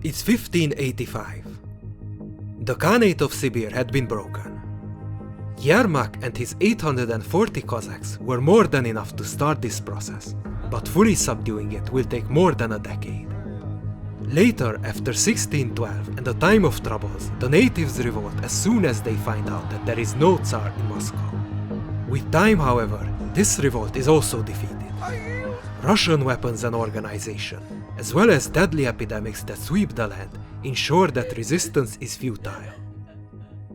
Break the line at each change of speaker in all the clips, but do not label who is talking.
It's 1585. The Khanate of Sibir had been broken. Yermak and his 840 Cossacks were more than enough to start this process, but fully subduing it will take more than a decade. Later, after 1612 and the time of troubles, the natives revolt as soon as they find out that there is no Tsar in Moscow. With time, however, this revolt is also defeated. Russian weapons and organization, as well as deadly epidemics that sweep the land, ensure that resistance is futile.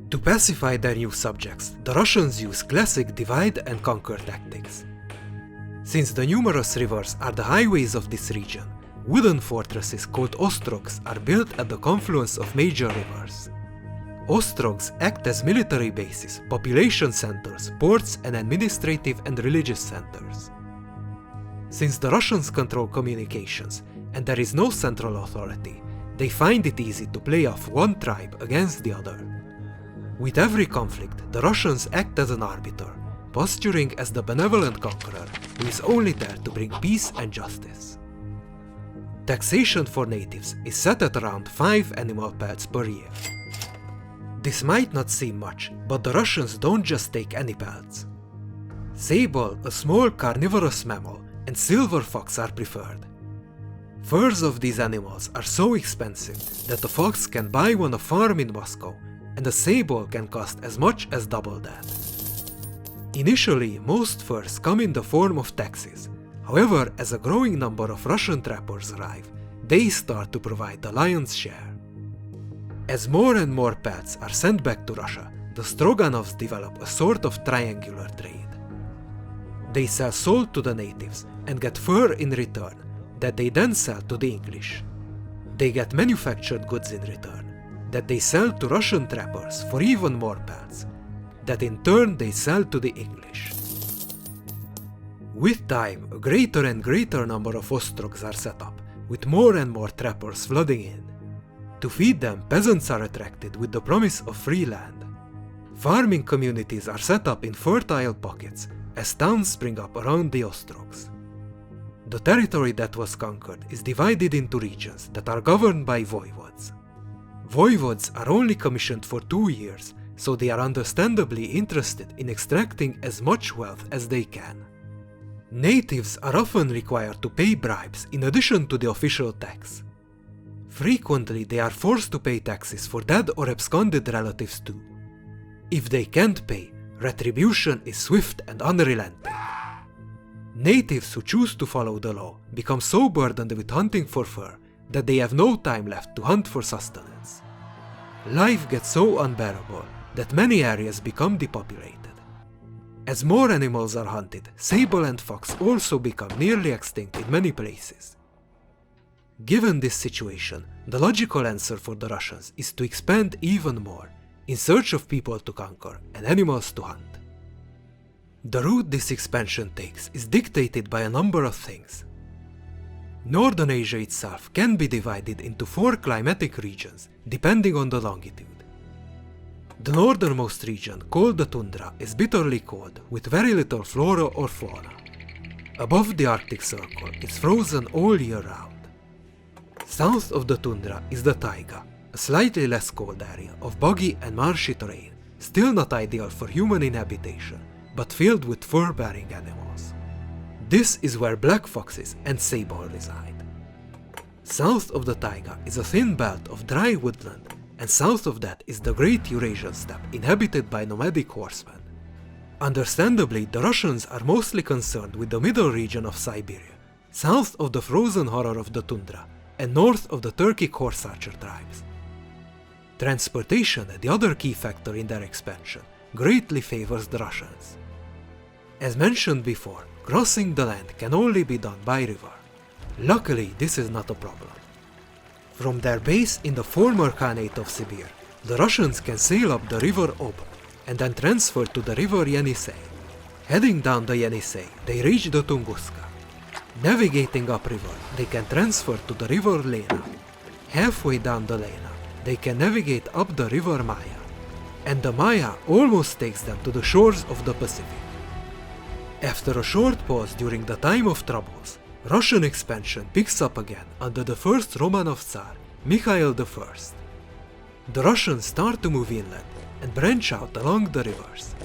To pacify their new subjects, the Russians use classic divide and conquer tactics. Since the numerous rivers are the highways of this region, wooden fortresses called ostrogs are built at the confluence of major rivers. Ostrogs act as military bases, population centers, ports, and administrative and religious centers. Since the Russians control communications and there is no central authority, they find it easy to play off one tribe against the other. With every conflict, the Russians act as an arbiter, posturing as the benevolent conqueror who is only there to bring peace and justice. Taxation for natives is set at around 5 animal pelts per year. This might not seem much, but the Russians don't just take any pelts. Sable, a small carnivorous mammal, and silver fox are preferred. Furs of these animals are so expensive that a fox can buy on a farm in Moscow, and a sable can cost as much as double that. Initially, most furs come in the form of taxes. However, as a growing number of Russian trappers arrive, they start to provide the lion's share. As more and more pelts are sent back to Russia, the Stroganovs develop a sort of triangular trade. They sell salt to the natives and get fur in return, that they then sell to the English. They get manufactured goods in return, that they sell to Russian trappers for even more pelts, that in turn they sell to the English. With time, a greater and greater number of ostrogs are set up, with more and more trappers flooding in. To feed them, peasants are attracted with the promise of free land. Farming communities are set up in fertile pockets as towns spring up around the ostrogs. The territory that was conquered is divided into regions that are governed by voivodes. Voivodes are only commissioned for 2 years, so they are understandably interested in extracting as much wealth as they can. Natives are often required to pay bribes in addition to the official tax. Frequently, they are forced to pay taxes for dead or absconded relatives too. If they can't pay, retribution is swift and unrelenting. Natives who choose to follow the law become so burdened with hunting for fur that they have no time left to hunt for sustenance. Life gets so unbearable that many areas become depopulated. As more animals are hunted, sable and fox also become nearly extinct in many places. Given this situation, the logical answer for the Russians is to expand even more, in search of people to conquer and animals to hunt. The route this expansion takes is dictated by a number of things. Northern Asia itself can be divided into 4 climatic regions, depending on the longitude. The northernmost region, called the tundra, is bitterly cold, with very little flora or fauna. Above the Arctic Circle, it's frozen all year round. South of the tundra is the taiga, a slightly less cold area of boggy and marshy terrain, still not ideal for human inhabitation, but filled with fur-bearing animals. This is where black foxes and sable reside. South of the taiga is a thin belt of dry woodland, and south of that is the Great Eurasian Steppe inhabited by nomadic horsemen. Understandably, the Russians are mostly concerned with the middle region of Siberia, south of the frozen horror of the tundra, and north of the Turkic horse archer tribes. Transportation, the other key factor in their expansion, greatly favors the Russians. As mentioned before, crossing the land can only be done by river. Luckily, this is not a problem. From their base in the former Khanate of Sibir, the Russians can sail up the river Ob and then transfer to the river Yenisei. Heading down the Yenisei, they reach the Tunguska. Navigating upriver, they can transfer to the river Lena. Halfway down the Lena, they can navigate up the river Maya. And the Maya almost takes them to the shores of the Pacific. After a short pause during the time of troubles, Russian expansion picks up again under the first Romanov Tsar Mikhail I. The Russians start to move inland and branch out along the rivers.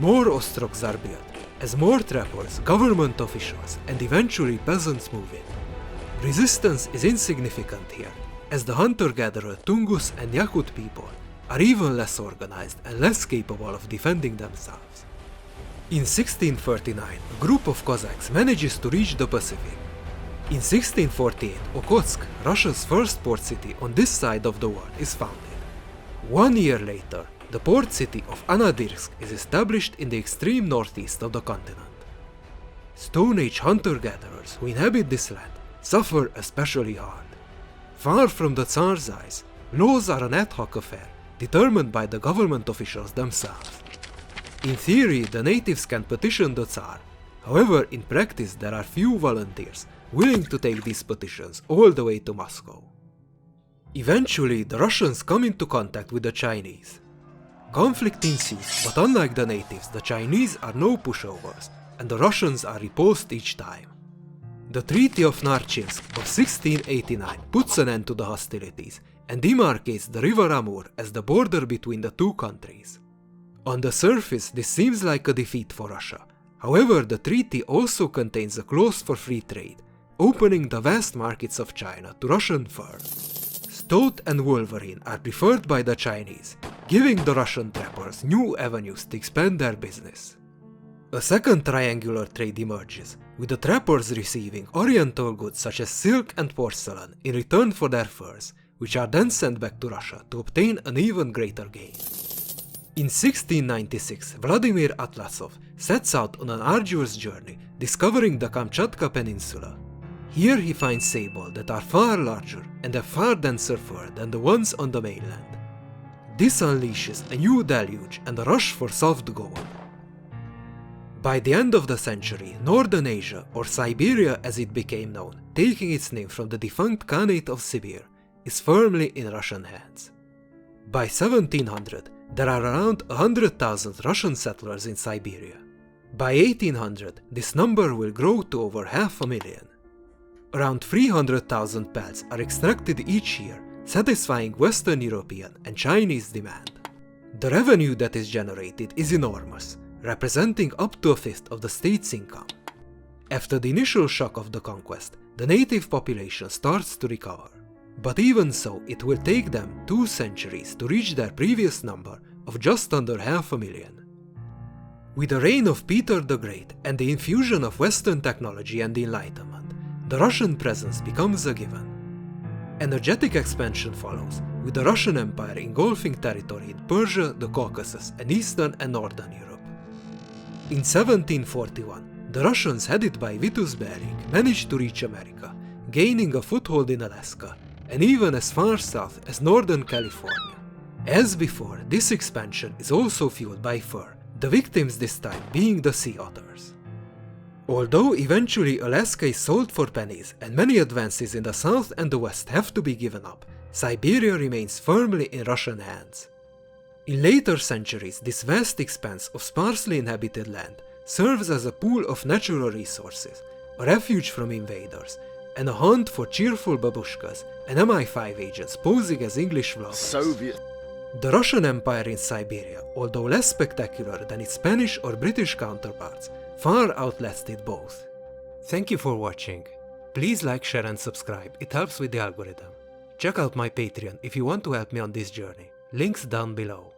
More ostrogs are built as more trappers, government officials, and eventually peasants move in. Resistance is insignificant here, as the hunter-gatherer Tungus and Yakut people are even less organized and less capable of defending themselves. In 1639, a group of Cossacks manages to reach the Pacific. In 1648, Okhotsk, Russia's first port city on this side of the world, is founded. 1 year later, the port city of Anadirsk is established in the extreme northeast of the continent. Stone Age hunter-gatherers who inhabit this land suffer especially hard. Far from the Tsar's eyes, laws are an ad hoc affair, determined by the government officials themselves. In theory, the natives can petition the Tsar. However, in practice there are few volunteers willing to take these petitions all the way to Moscow. Eventually, the Russians come into contact with the Chinese. Conflict ensues, but unlike the natives, the Chinese are no pushovers, and the Russians are repulsed each time. The Treaty of Narchinsk of 1689 puts an end to the hostilities and demarcates the River Amur as the border between the two countries. On the surface, this seems like a defeat for Russia. However, the treaty also contains a clause for free trade, opening the vast markets of China to Russian fur. Stoat and Wolverine are preferred by the Chinese, giving the Russian trappers new avenues to expand their business. A second triangular trade emerges, with the trappers receiving oriental goods such as silk and porcelain in return for their furs, which are then sent back to Russia to obtain an even greater gain. In 1696, Vladimir Atlasov sets out on an arduous journey, discovering the Kamchatka Peninsula. Here he finds sable that are far larger and have far denser fur than the ones on the mainland. This unleashes a new deluge and a rush for soft gold. By the end of the century, Northern Asia, or Siberia as it became known, taking its name from the defunct Khanate of Sibir, is firmly in Russian hands. By 1700, there are around 100,000 Russian settlers in Siberia. By 1800, this number will grow to over 500,000. Around 300,000 pelts are extracted each year, satisfying Western European and Chinese demand. The revenue that is generated is enormous, representing up to a fifth of the state's income. After the initial shock of the conquest, the native population starts to recover. But even so, it will take them 2 centuries to reach their previous number of just under 500,000. With the reign of Peter the Great and the infusion of Western technology and the Enlightenment, the Russian presence becomes a given. Energetic expansion follows, with the Russian Empire engulfing territory in Persia, the Caucasus, and Eastern and Northern Europe. In 1741, the Russians headed by Vitus Bering managed to reach America, gaining a foothold in Alaska, and even as far south as Northern California. As before, this expansion is also fueled by fur, the victims this time being the sea otters. Although eventually Alaska is sold for pennies and many advances in the south and the west have to be given up, Siberia remains firmly in Russian hands. In later centuries, this vast expanse of sparsely inhabited land serves as a pool of natural resources, a refuge from invaders, and a hunt for cheerful babushkas and MI5 agents posing as English vloggers. The Russian Empire in Siberia, although less spectacular than its Spanish or British counterparts, far outlasted both. Thank you for watching. Please like, share and subscribe, it helps with the algorithm. Check out my Patreon if you want to help me on this journey. Links down below.